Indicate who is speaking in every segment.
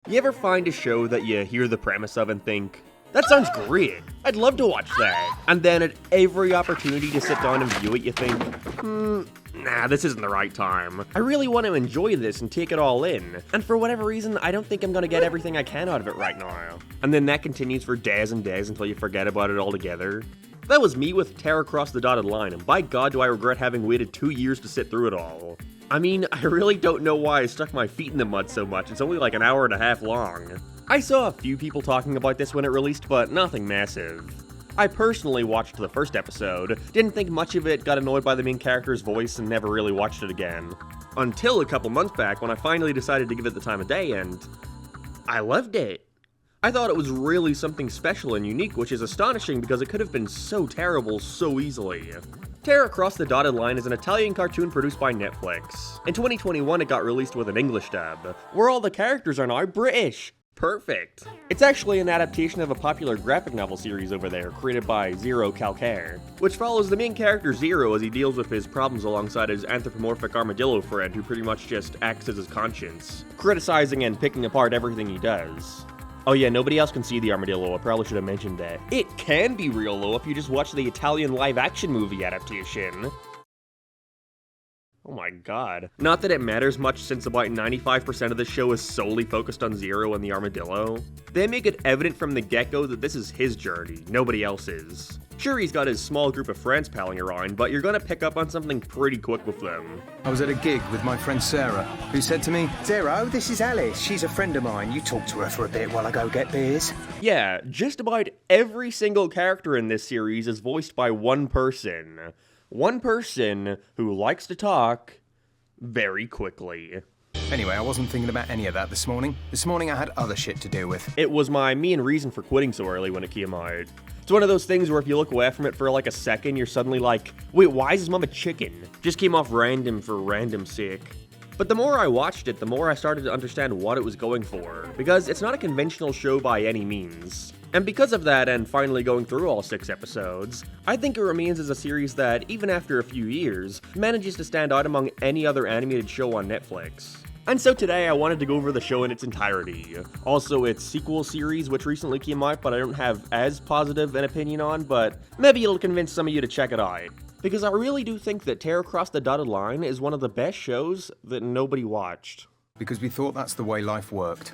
Speaker 1: You ever find a show that you hear the premise of and think, that sounds great, I'd love to watch that, and then at every opportunity to sit down and view it you think, nah, this isn't the right time. I really want to enjoy this and take it all in, and for whatever reason, I don't think I'm gonna get everything I can out of it right now. And then that continues for days and days until you forget about it altogether. That was me with Tear Across the Dotted Line, and by God do I regret having waited 2 years to sit through it all. I mean, I really don't know why I stuck my feet in the mud so much, it's only like an hour and a half long. I saw a few people talking about this when it released, but nothing massive. I personally watched the first episode, didn't think much of it, got annoyed by the main character's voice, and never really watched it again. Until a couple months back when I finally decided to give it the time of day, and I loved it. I thought it was really something special and unique, which is astonishing because it could have been so terrible so easily. Tear Across the Dotted Line is an Italian cartoon produced by Netflix. In 2021 it got released with an English dub, where all the characters are now British. Perfect. It's actually an adaptation of a popular graphic novel series over there, created by Zerocalcare, which follows the main character Zero as he deals with his problems alongside his anthropomorphic armadillo friend who pretty much just acts as his conscience, criticizing and picking apart everything he does. Oh yeah, nobody else can see the armadillo, I probably should have mentioned that. It can be real though if you just watch the Italian live-action movie adaptation. Oh my god. Not that it matters much since about 95% of the show is solely focused on Zero and the armadillo. They make it evident from the get-go that this is his journey, nobody else's. Sure, he's got his small group of friends palling around, but you're gonna pick up on something pretty quick with them.
Speaker 2: I was at a gig with my friend Sarah, who said to me,
Speaker 3: Zero, this is Alice. She's a friend of mine. You talk to her for a bit while I go get beers.
Speaker 1: Yeah, just about every single character in this series is voiced by one person. One person who likes to talk very quickly.
Speaker 2: Anyway, I wasn't thinking about any of that this morning. This morning I had other shit to deal with.
Speaker 1: It was my main reason for quitting so early when it came out. It's one of those things where if you look away from it for like a second, you're suddenly like, wait, why is his mom a chicken? Just came off random for random's sake. But the more I watched it, the more I started to understand what it was going for, because it's not a conventional show by any means. And because of that, and finally going through all 6 episodes, I think it remains as a series that, even after a few years, manages to stand out among any other animated show on Netflix. And so today I wanted to go over the show in its entirety. Also its sequel series, which recently came out, but I don't have as positive an opinion on, but maybe it'll convince some of you to check it out. Because I really do think that Tear Across the Dotted Line is one of the best shows that nobody watched.
Speaker 2: Because we thought that's the way life worked.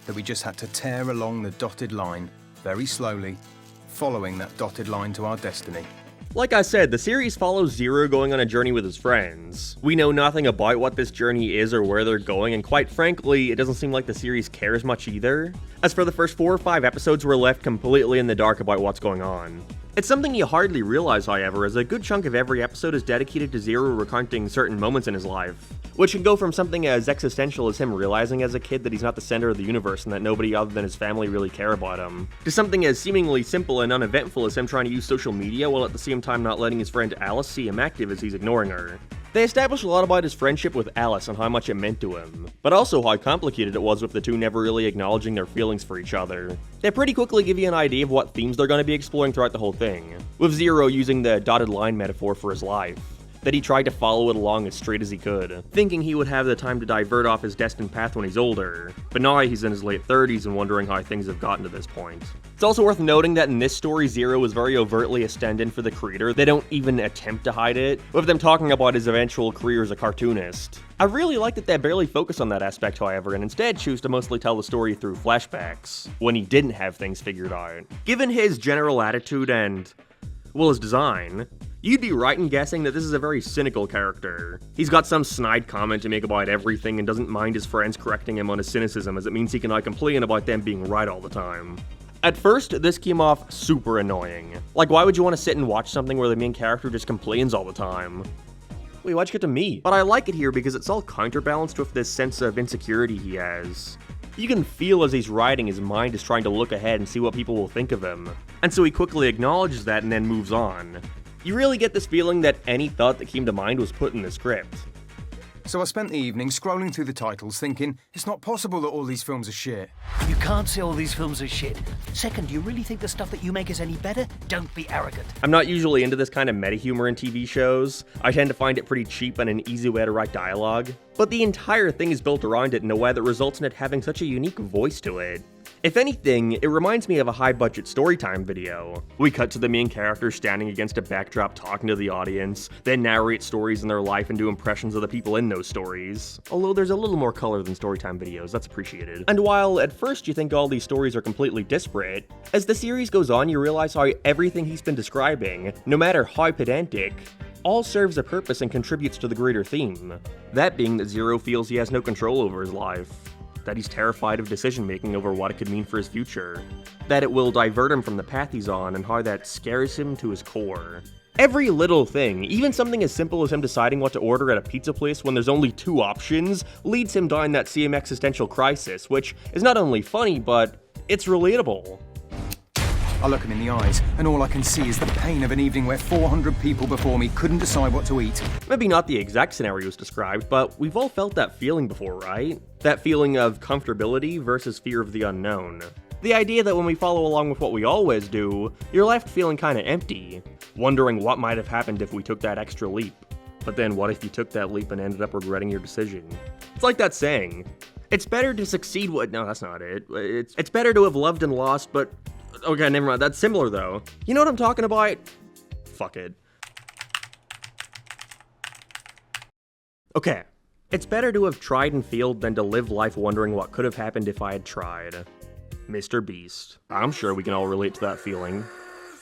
Speaker 2: That we just had to tear along the dotted line, very slowly, following that dotted line to our destiny.
Speaker 1: Like I said, the series follows Zero going on a journey with his friends. We know nothing about what this journey is or where they're going, and quite frankly, it doesn't seem like the series cares much either. As for the first 4 or 5 episodes, we're left completely in the dark about what's going on. It's something you hardly realize, however, as a good chunk of every episode is dedicated to Zero recounting certain moments in his life, which can go from something as existential as him realizing as a kid that he's not the center of the universe and that nobody other than his family really care about him, to something as seemingly simple and uneventful as him trying to use social media while at the same time not letting his friend Alice see him active as he's ignoring her. They establish a lot about his friendship with Alice and how much it meant to him, but also how complicated it was with the two never really acknowledging their feelings for each other. They pretty quickly give you an idea of what themes they're going to be exploring throughout the whole thing, with Zero using the dotted line metaphor for his life, that he tried to follow it along as straight as he could, thinking he would have the time to divert off his destined path when he's older, but now he's in his late 30s and wondering how things have gotten to this point. It's also worth noting that in this story, Zero is very overtly a stand-in for the creator. They don't even attempt to hide it, with them talking about his eventual career as a cartoonist. I really like that they barely focus on that aspect, however, and instead choose to mostly tell the story through flashbacks, when he didn't have things figured out. Given his general attitude and, well, his design, you'd be right in guessing that this is a very cynical character. He's got some snide comment to make about everything and doesn't mind his friends correcting him on his cynicism, as it means he can now complain about them being right all the time. At first, this came off super annoying. Like, why would you want to sit and watch something where the main character just complains all the time? Wait, why'd you get to me? But I like it here because it's all counterbalanced with this sense of insecurity he has. You can feel as he's writing, his mind is trying to look ahead and see what people will think of him. And so he quickly acknowledges that and then moves on. You really get this feeling that any thought that came to mind was put in the script.
Speaker 2: So I spent the evening scrolling through the titles thinking, it's not possible that all these films are shit.
Speaker 4: You can't say all these films are shit. Second, do you really think the stuff that you make is any better? Don't be arrogant.
Speaker 1: I'm not usually into this kind of meta-humor in TV shows. I tend to find it pretty cheap and an easy way to write dialogue. But the entire thing is built around it in a way that results in it having such a unique voice to it. If anything, it reminds me of a high-budget storytime video. We cut to the main character standing against a backdrop talking to the audience, then narrate stories in their life and do impressions of the people in those stories. Although there's a little more color than storytime videos, that's appreciated. And while at first you think all these stories are completely disparate, as the series goes on you realize how everything he's been describing, no matter how pedantic, all serves a purpose and contributes to the greater theme. That being that Zero feels he has no control over his life. That he's terrified of decision-making over what it could mean for his future. That it will divert him from the path he's on and how that scares him to his core. Every little thing, even something as simple as him deciding what to order at a pizza place when there's only 2 options, leads him down that same existential crisis, which is not only funny, but it's relatable.
Speaker 2: I look him in the eyes, and all I can see is the pain of an evening where 400 people before me couldn't decide what to eat.
Speaker 1: Maybe not the exact scenarios described, but we've all felt that feeling before, right? That feeling of comfortability versus fear of the unknown. The idea that when we follow along with what we always do, you're left feeling kinda empty, wondering what might have happened if we took that extra leap. But then what if you took that leap and ended up regretting your decision? It's like that saying, it's better to succeed no, that's not it. It's better to have loved and lost, but okay, never mind, that's similar though. You know what I'm talking about? Fuck it. Okay. It's better to have tried and failed than to live life wondering what could have happened if I had tried. Mr. Beast. I'm sure we can all relate to that feeling.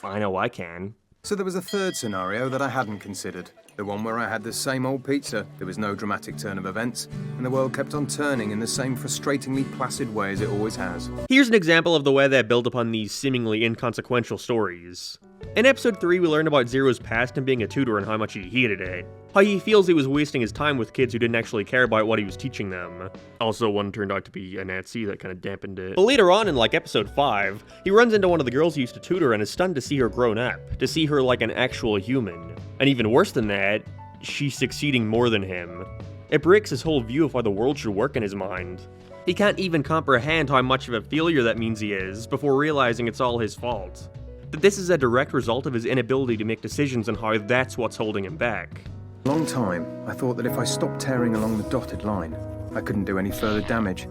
Speaker 1: I know I can.
Speaker 2: So there was a third scenario that I hadn't considered. The one where I had the same old pizza, there was no dramatic turn of events, and the world kept on turning in the same frustratingly placid way as it always has.
Speaker 1: Here's an example of the way they build upon these seemingly inconsequential stories. In episode 3, we learn about Zero's past and being a tutor and how much he hated it. How he feels he was wasting his time with kids who didn't actually care about what he was teaching them. Also, one turned out to be a Nazi that kind of dampened it. But later on in episode 5, he runs into one of the girls he used to tutor and is stunned to see her grown up, to see her like an actual human. And even worse than that, she's succeeding more than him. It breaks his whole view of how the world should work in his mind. He can't even comprehend how much of a failure that means he is, before realizing it's all his fault. That this is a direct result of his inability to make decisions and how that's what's holding him back.
Speaker 2: Long time, I thought that if I stopped tearing along the dotted line, I couldn't do any further damage.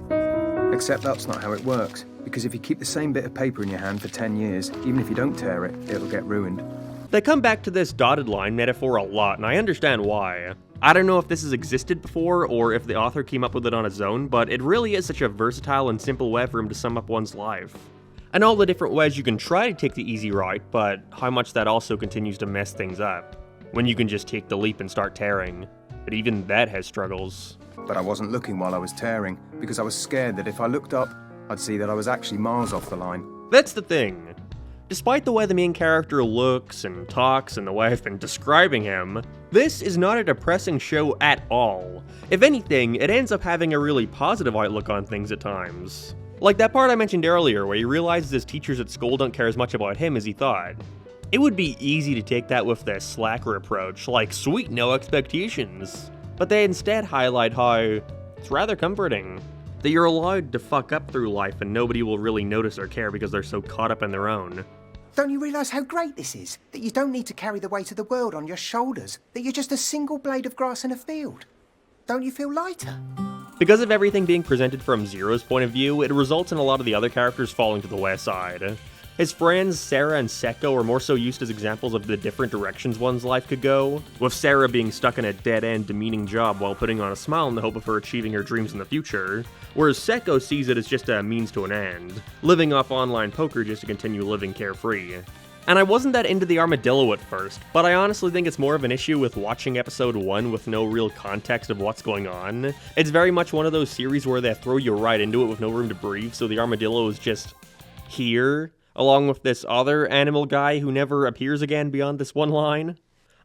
Speaker 2: Except that's not how it works, because if you keep the same bit of paper in your hand for 10 years, even if you don't tear it, it'll get ruined.
Speaker 1: They come back to this dotted line metaphor a lot, and I understand why. I don't know if this has existed before, or if the author came up with it on his own, but it really is such a versatile and simple way for him to sum up one's life. And all the different ways you can try to take the easy route, but how much that also continues to mess things up. When you can just take the leap and start tearing. But even that has struggles.
Speaker 2: But I wasn't looking while I was tearing, because I was scared that if I looked up, I'd see that I was actually miles off the line.
Speaker 1: That's the thing. Despite the way the main character looks and talks and the way I've been describing him, this is not a depressing show at all. If anything, it ends up having a really positive outlook on things at times. Like that part I mentioned earlier where he realizes his teachers at school don't care as much about him as he thought. It would be easy to take that with the slacker approach, like sweet, no expectations. But they instead highlight how it's rather comforting. That you're allowed to fuck up through life and nobody will really notice or care because they're so caught up in their own.
Speaker 3: Don't you realise how great this is? That you don't need to carry the weight of the world on your shoulders. That you're just a single blade of grass in a field. Don't you feel lighter?
Speaker 1: Because of everything being presented from Zero's point of view, it results in a lot of the other characters falling to the wayside. His friends, Sarah and Seko, are more so used as examples of the different directions one's life could go, with Sarah being stuck in a dead-end, demeaning job while putting on a smile in the hope of her achieving her dreams in the future, whereas Seko sees it as just a means to an end, living off online poker just to continue living carefree. And I wasn't that into the armadillo at first, but I honestly think it's more of an issue with watching episode 1 with no real context of what's going on. It's very much one of those series where they throw you right into it with no room to breathe, so the armadillo is just here, along with this other animal guy who never appears again beyond this one line.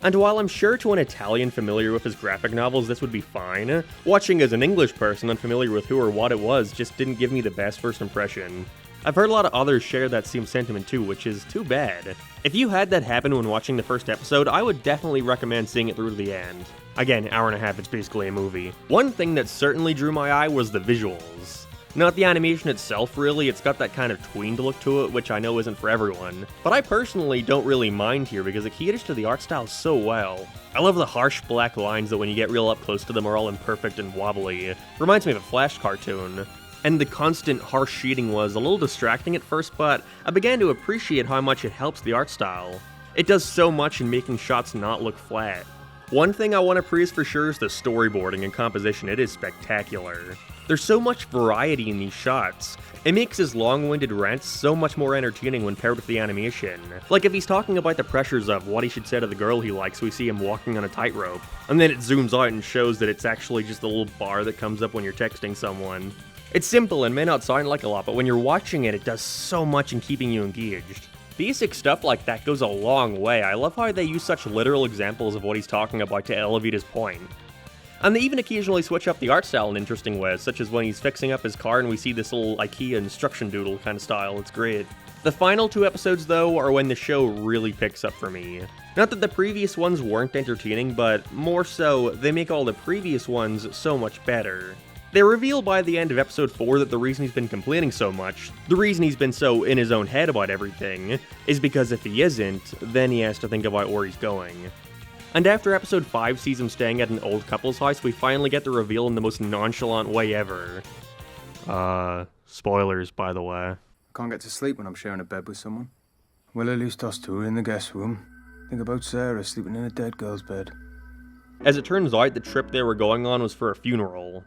Speaker 1: And while I'm sure to an Italian familiar with his graphic novels this would be fine, watching as an English person unfamiliar with who or what it was just didn't give me the best first impression. I've heard a lot of others share that same sentiment too, which is too bad. If you had that happen when watching the first episode, I would definitely recommend seeing it through to the end. Again, hour and a half, it's basically a movie. One thing that certainly drew my eye was the visuals. Not the animation itself, really. It's got that kind of tweened look to it, which I know isn't for everyone. But I personally don't really mind here because it caters to the art style so well. I love the harsh black lines that when you get real up close to them are all imperfect and wobbly. Reminds me of a Flash cartoon. And the constant harsh shading was a little distracting at first, but I began to appreciate how much it helps the art style. It does so much in making shots not look flat. One thing I want to praise for sure is the storyboarding and composition. It is spectacular. There's so much variety in these shots. It makes his long-winded rants so much more entertaining when paired with the animation. Like if he's talking about the pressures of what he should say to the girl he likes, we see him walking on a tightrope. And then it zooms out and shows that it's actually just a little bar that comes up when you're texting someone. It's simple and may not sound like a lot, but when you're watching it, it does so much in keeping you engaged. Basic stuff like that goes a long way. I love how they use such literal examples of what he's talking about to elevate his point. And they even occasionally switch up the art style in interesting ways, such as when he's fixing up his car and we see this little IKEA instruction doodle kind of style. It's great. The final 2 episodes, though, are when the show really picks up for me. Not that the previous ones weren't entertaining, but more so, they make all the previous ones so much better. They reveal by the end of episode 4 that the reason he's been complaining so much, the reason he's been so in his own head about everything, is because if he isn't, then he has to think about where he's going. And after episode 5 sees him staying at an old couple's house, we finally get the reveal in the most nonchalant way ever. Spoilers, by the way.
Speaker 2: I can't get to sleep when I'm sharing a bed with someone. Well, at least us two are in the guest room. Think about Sarah sleeping in a dead girl's bed.
Speaker 1: As it turns out, the trip they were going on was for a funeral.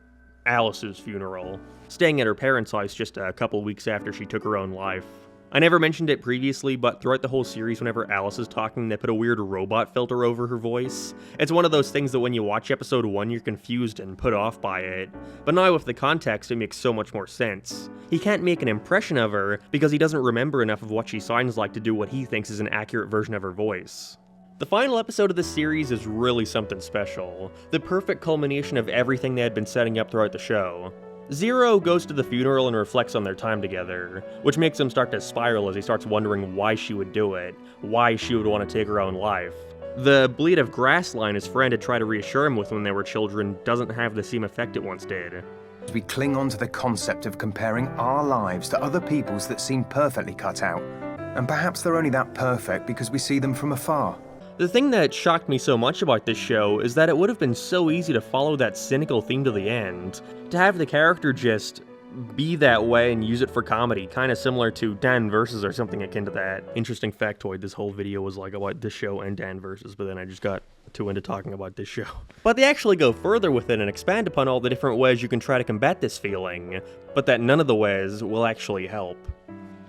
Speaker 1: Alice's funeral. Staying at her parents' house just a couple weeks after she took her own life. I never mentioned it previously, but throughout the whole series, whenever Alice is talking, they put a weird robot filter over her voice. It's one of those things that when you watch episode 1, you're confused and put off by it. But now with the context, it makes so much more sense. He can't make an impression of her because he doesn't remember enough of what she sounds like to do what he thinks is an accurate version of her voice. The final episode of this series is really something special. The perfect culmination of everything they had been setting up throughout the show. Zero goes to the funeral and reflects on their time together, which makes him start to spiral as he starts wondering why she would do it, why she would want to take her own life. The blade of grass line his friend had tried to reassure him with when they were children doesn't have the same effect it once did.
Speaker 2: We cling on to the concept of comparing our lives to other people's that seem perfectly cut out. And perhaps they're only that perfect because we see them from afar.
Speaker 1: The thing that shocked me so much about this show is that it would have been so easy to follow that cynical theme to the end. To have the character just be that way and use it for comedy, kind of similar to Dan Versus or something akin to that. Interesting factoid, this whole video was like about this show and Dan Versus, but then I just got too into talking about this show. But they actually go further with it and expand upon all the different ways you can try to combat this feeling, but that none of the ways will actually help.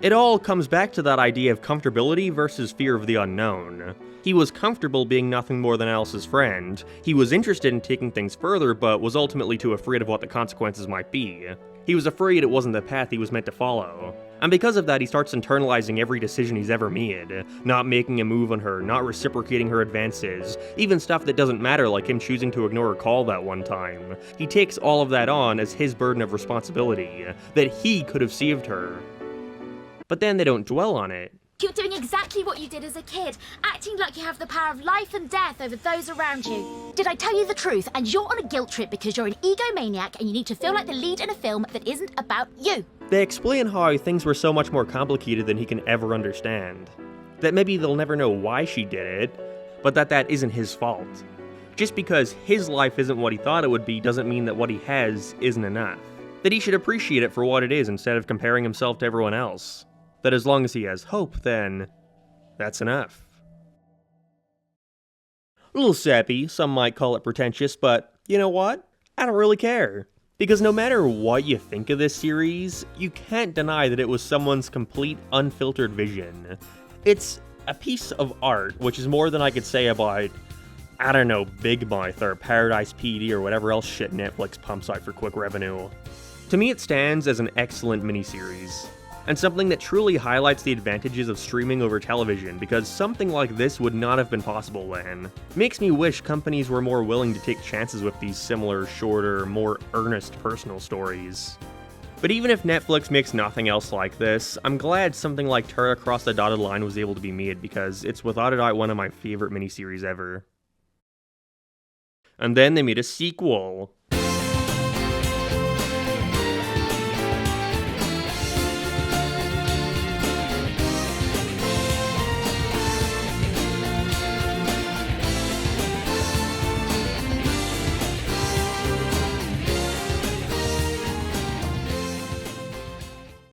Speaker 1: It all comes back to that idea of comfortability versus fear of the unknown. He was comfortable being nothing more than Alice's friend. He was interested in taking things further, but was ultimately too afraid of what the consequences might be. He was afraid it wasn't the path he was meant to follow. And because of that, he starts internalizing every decision he's ever made. Not making a move on her, not reciprocating her advances, even stuff that doesn't matter like him choosing to ignore a call that one time. He takes all of that on as his burden of responsibility, that he could have saved her. But then they don't dwell on it.
Speaker 5: You're doing exactly what you did as a kid, acting like you have the power of life and death over those around you. Did I tell you the truth? And you're on a guilt trip because you're an egomaniac and you need to feel like the lead in a film that isn't about you.
Speaker 1: They explain how things were so much more complicated than he can ever understand. That maybe they'll never know why she did it, but that isn't his fault. Just because his life isn't what he thought it would be doesn't mean that what he has isn't enough. That he should appreciate it for what it is instead of comparing himself to everyone else. That as long as he has hope, then that's enough. A little sappy, some might call it pretentious, but you know what? I don't really care. Because no matter what you think of this series, you can't deny that it was someone's complete, unfiltered vision. It's a piece of art, which is more than I could say about, I don't know, Big Mouth or Paradise PD or whatever else shit Netflix pumps out for quick revenue. To me, it stands as an excellent miniseries. And something that truly highlights the advantages of streaming over television, because something like this would not have been possible then. Makes me wish companies were more willing to take chances with these similar, shorter, more earnest personal stories. But even if Netflix makes nothing else like this, I'm glad something like Turn Across the Dotted Line was able to be made, because it's without a doubt one of my favorite miniseries ever. And then they made a sequel.